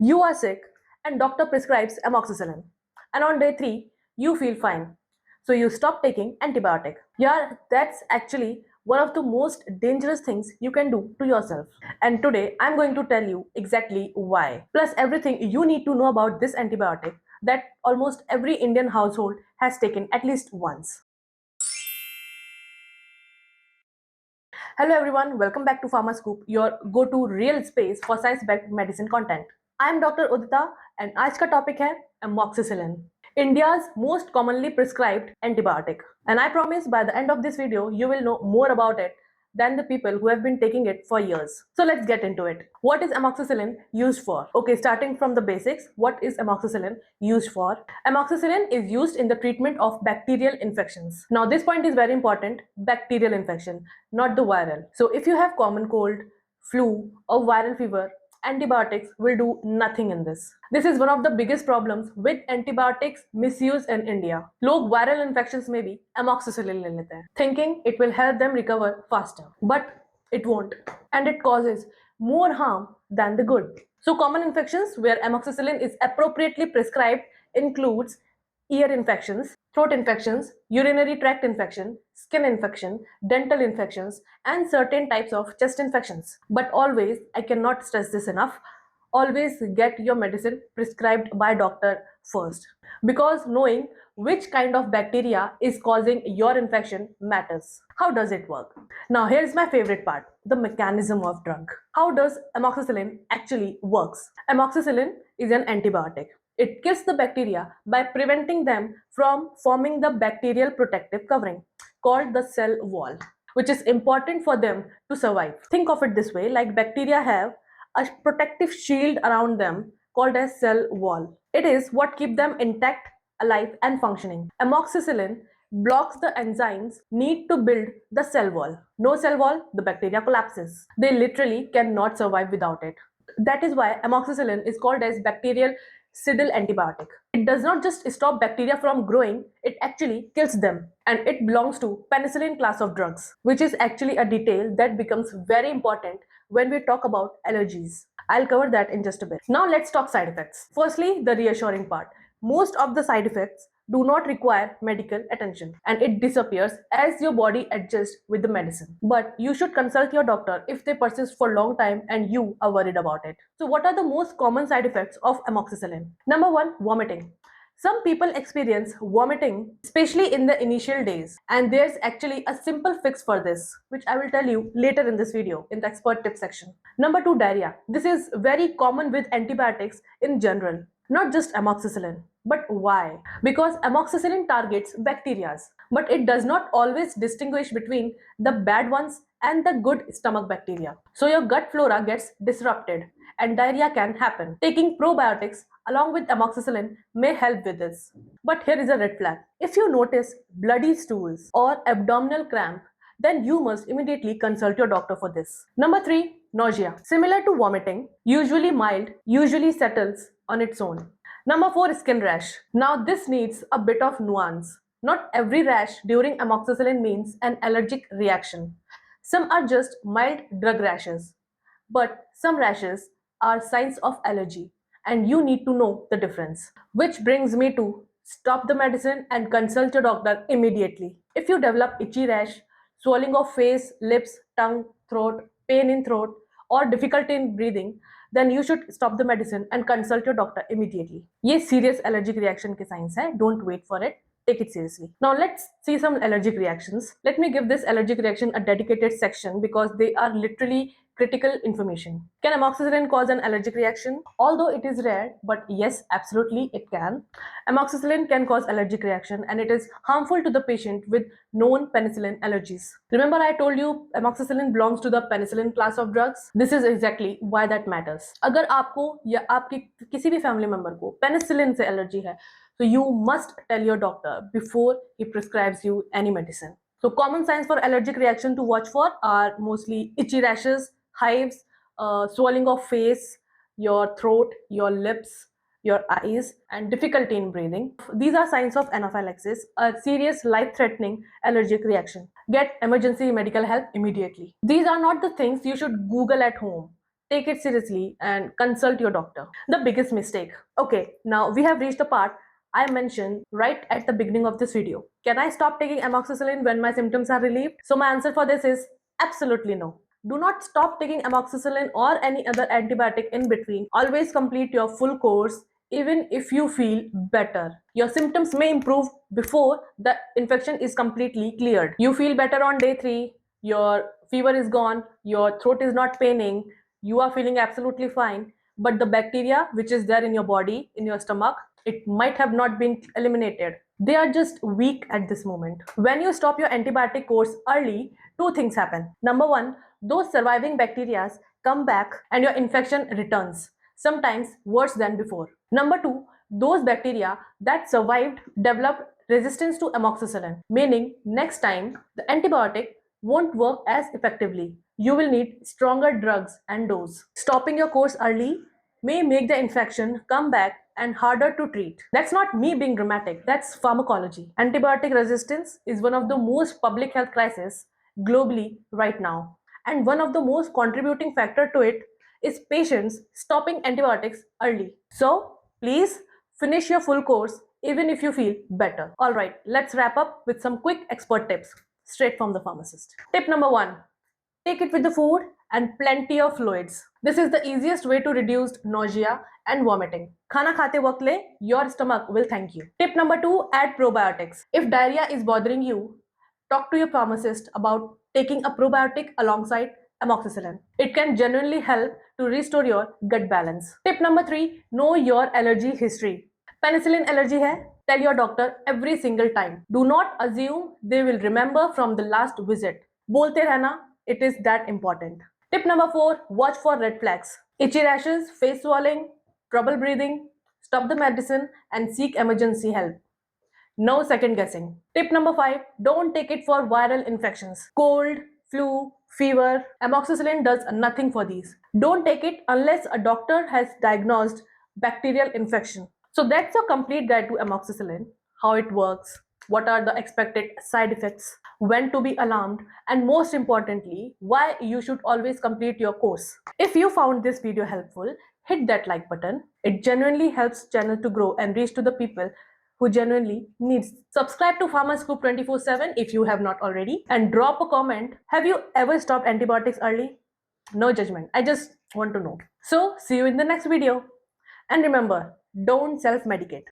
You are sick and doctor prescribes amoxicillin. And on day 3, you feel fine. So you stop taking antibiotic. Yeah, that's actually one of the most dangerous things you can do to yourself. And today I'm going to tell you exactly why. Plus everything you need to know about this antibiotic that almost every Indian household has taken at least once. Hello everyone, welcome back to PharmaScoop, your go-to real space for science-backed medicine content. I am Dr. Udita and आज का topic है amoxicillin, India's most commonly prescribed antibiotic. And I promise by the end of this video, you will know more about it than the people who have been taking it for years. So let's get into it. What is amoxicillin used for? Okay, starting from the basics, what is amoxicillin used for? Amoxicillin is used in the treatment of bacterial infections. Now this point is very important, bacterial infection, not the viral. So if you have common cold, flu or viral fever, antibiotics will do nothing in this. This is one of the biggest problems with antibiotics misuse in India. लोग viral infections में भी amoxicillin ले लेते हैं, thinking it will help them recover faster, but it won't, and it causes more harm than the good. So common infections where amoxicillin is appropriately prescribed includes ear infections, throat infections, urinary tract infection, skin infection, dental infections, and certain types of chest infections. But always, I cannot stress this enough, always get your medicine prescribed by doctor first, because knowing which kind of bacteria is causing your infection matters. How does it work? Now here's my favorite part, the mechanism of drug. How does amoxicillin actually works? Amoxicillin is an antibiotic. It kills the bacteria by preventing them from forming the bacterial protective covering called the cell wall, which is important for them to survive. Think of it this way, like bacteria have a protective shield around them called as cell wall. It is what keeps them intact, alive and functioning. Amoxicillin blocks the enzymes need to build the cell wall. No cell wall, the bacteria collapses. They literally cannot survive without it. That is why amoxicillin is called as bacterial bactericidal antibiotic. It does not just stop bacteria from growing, it actually kills them. And it belongs to penicillin class of drugs, which is actually a detail that becomes very important when we talk about allergies. I'll cover that in just a bit. Now let's talk side effects. Firstly, the reassuring part. Most of the side effects do not require medical attention and it disappears as your body adjusts with the medicine. But you should consult your doctor if they persist for a long time and you are worried about it. So what are the most common side effects of amoxicillin? Number 1, vomiting. Some people experience vomiting, especially in the initial days, and there's actually a simple fix for this, which I will tell you later in this video in the expert tip section. Number 2, diarrhea. This is very common with antibiotics in general, not just amoxicillin. But why? Because amoxicillin targets bacteria, but it does not always distinguish between the bad ones and the good stomach bacteria. So your gut flora gets disrupted and diarrhea can happen. Taking probiotics along with amoxicillin may help with this. But here is a red flag. If you notice bloody stools or abdominal cramp, then you must immediately consult your doctor for this. Number 3, nausea. Similar to vomiting, usually mild, usually settles on its own. Number 4, skin rash. Now this needs a bit of nuance. Not every rash during amoxicillin means an allergic reaction. Some are just mild drug rashes. But some rashes are signs of allergy and you need to know the difference. Which brings me to stop the medicine and consult your doctor immediately. If you develop itchy rash, swelling of face, lips, tongue, throat, pain in throat, or difficulty in breathing, then you should stop the medicine and consult your doctor immediately. ये serious allergic reaction के signs है. Don't wait for it. Take it seriously. Now let's see some allergic reactions. Let me give this allergic reaction a dedicated section because they are literally critical information. Can amoxicillin cause an allergic reaction? Although it is rare, but yes, absolutely it can. Amoxicillin can cause allergic reaction and it is harmful to the patient with known penicillin allergies. Remember I told you amoxicillin belongs to the penicillin class of drugs? This is exactly why that matters. अगर आपको या आपकी किसी भी family member को penicillin से allergy है, so you must tell your doctor before he prescribes you any medicine. So common signs for allergic reaction to watch for are mostly itchy rashes, hives, swelling of face, your throat, your lips, your eyes, and difficulty in breathing. These are signs of anaphylaxis, a serious life-threatening allergic reaction. Get emergency medical help immediately. These are not the things you should Google at home. take it seriously and consult your doctor. The biggest mistake. Okay, now we have reached the part I mentioned right at the beginning of this video. Can I stop taking amoxicillin when my symptoms are relieved? So my answer for this is absolutely no. Do not stop taking amoxicillin or any other antibiotic in between. Always complete your full course even if you feel better. Your symptoms may improve before the infection is completely cleared. You feel better on day 3, your fever is gone, your throat is not paining, you are feeling absolutely fine, but the bacteria which is there in your body, in your stomach, it might have not been eliminated. They are just weak at this moment. When you stop your antibiotic course early, two things happen. Number one, those surviving bacteria come back and your infection returns, sometimes worse than before. Number two, those bacteria that survived develop resistance to amoxicillin, meaning next time the antibiotic won't work as effectively. You will need stronger drugs and dose. Stopping your course early may make the infection come back and harder to treat. That's not me being dramatic, that's pharmacology. Antibiotic resistance is one of the most public health crises globally right now. And one of the most contributing factor to it is patients stopping antibiotics early. So please finish your full course even if you feel better. Alright, let's wrap up with some quick expert tips straight from the pharmacist. Tip number 1, take it with the food and plenty of fluids. This is the easiest way to reduce nausea and vomiting. Khana khate waqt le, your stomach will thank you. Tip number 2, add probiotics. If diarrhea is bothering you, talk to your pharmacist about taking a probiotic alongside amoxicillin. It can genuinely help to restore your gut balance. Tip number 3, know your allergy history. Penicillin allergy hai? Tell your doctor every single time. Do not assume they will remember from the last visit. Bolte rehna, it is that important. Tip number 4, watch for red flags. Itchy rashes, face swelling, trouble breathing, stop the medicine and seek emergency help. No second guessing. Tip number 5, don't take it for viral infections. Cold, flu, fever, amoxicillin does nothing for these. Don't take it unless a doctor has diagnosed bacterial infection. So that's a complete guide to amoxicillin, how it works, what are the expected side effects, when to be alarmed, and most importantly, why you should always complete your course. If you found this video helpful, hit that like button. It genuinely helps channel to grow and reach to the people who genuinely needs. Subscribe to Pharmascoop 24/7 if you have not already and drop a comment. Have you ever stopped antibiotics early? No judgment. I just want to know. So see you in the next video. And remember, don't self-medicate.